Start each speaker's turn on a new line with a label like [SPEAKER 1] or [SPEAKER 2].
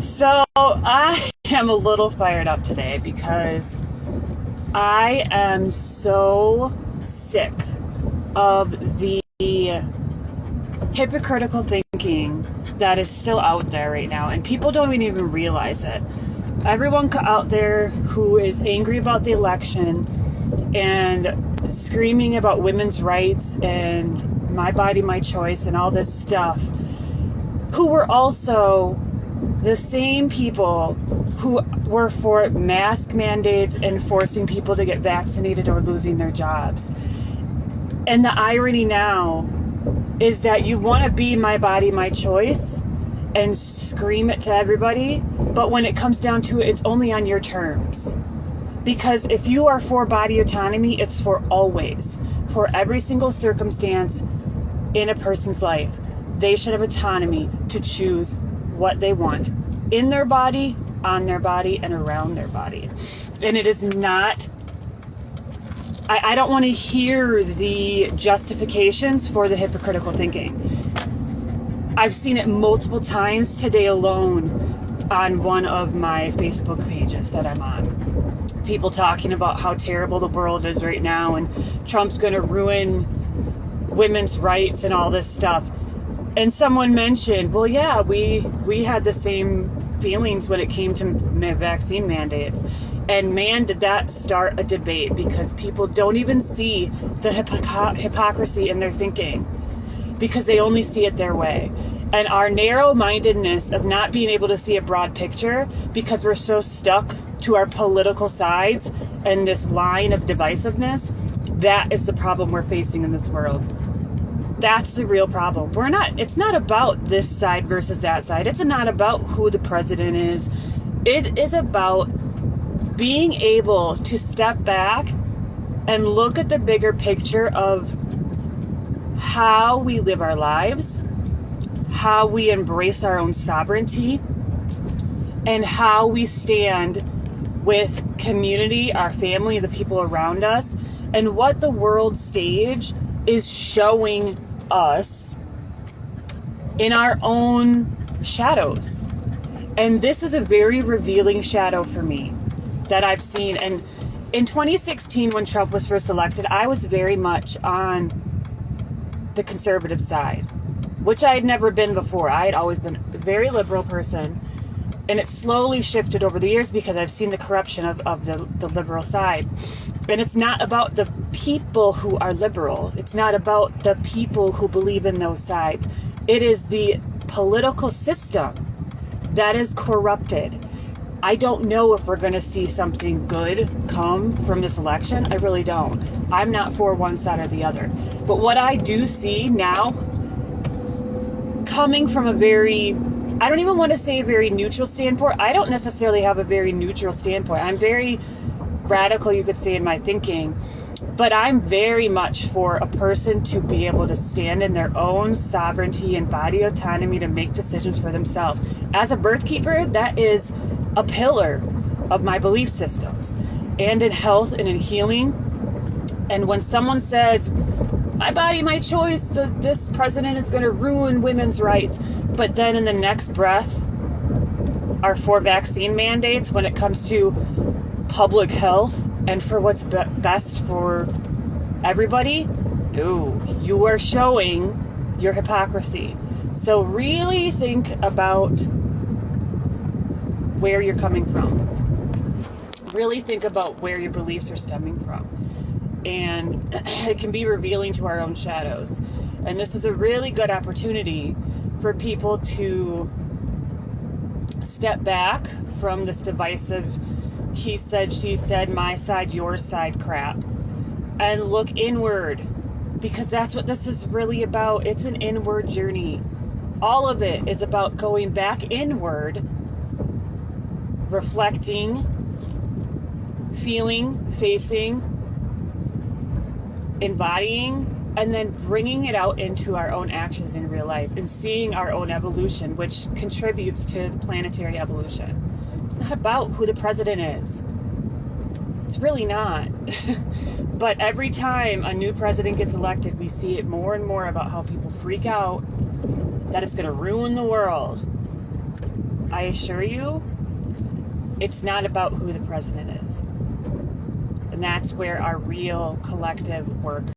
[SPEAKER 1] So I am a little fired up today because I am so sick of the hypocritical thinking that is still out there right now, and people don't even realize it. Everyone out there who is angry about the election and screaming about women's rights and my body, my choice, and all this stuff, who were also the same people who were for mask mandates and forcing people to get vaccinated or losing their jobs. And the irony now is that you want to be my body, my choice and scream it to everybody, but when it comes down to it, it's only on your terms. Because if you are for body autonomy, it's for always, for every single circumstance in a person's life. They should have autonomy to choose what they want in their body, on their body, and around their body. And it is not, I don't want to hear the justifications for the hypocritical thinking. I've seen it multiple times today alone on one of my Facebook pages that I'm on. People talking about how terrible the world is right now and Trump's going to ruin women's rights and all this stuff. And someone mentioned, well, yeah, we had the same feelings when it came to vaccine mandates. And man, did that start a debate, because people don't even see the hypocrisy in their thinking, because they only see it their way. And our narrow-mindedness of not being able to see a broad picture because we're so stuck to our political sides and this line of divisiveness, that is the problem we're facing in this world. That's the real problem. It's not about this side versus that side. It's not about who the president is. It is about being able to step back and look at the bigger picture of how we live our lives, how we embrace our own sovereignty, and how we stand with community, our family, the people around us, and what the world stage is showing us in our own shadows. And this is a very revealing shadow for me that I've seen. And in 2016, when Trump was first elected, I was very much on the conservative side, which I had never been before. I had always been a very liberal person, and it slowly shifted over the years because I've seen the corruption of the liberal side. And it's not about the people who are liberal. It's not about the people who believe in those sides. It is the political system that is corrupted. I don't know if we're going to see something good come from this election. I really don't. I'm not for one side or the other. But what I do see now, coming from a very, I don't even want to say a very neutral standpoint. I don't necessarily have a very neutral standpoint. I'm very radical, you could say, in my thinking. But I'm very much for a person to be able to stand in their own sovereignty and body autonomy to make decisions for themselves. As a birth keeper, that is a pillar of my belief systems, and in health and in healing. And when someone says, my body, my choice, this president is going to ruin women's rights, but then in the next breath are for vaccine mandates when it comes to public health and for what's best for everybody, no, you are showing your hypocrisy. So really think about where you're coming from. Really think about where your beliefs are stemming from. And it can be revealing to our own shadows. And this is a really good opportunity for people to step back from this divisive he said, she said, my side, your side crap, and look inward, because that's what this is really about. It's an inward journey. All of it is about going back inward, reflecting, feeling, facing, embodying, and then bringing it out into our own actions in real life and seeing our own evolution, which contributes to the planetary evolution. It's not about who the president is. It's really not. But every time a new president gets elected, we see it more and more about how people freak out that it's going to ruin the world. I assure you, it's not about who the president is. And that's where our real collective work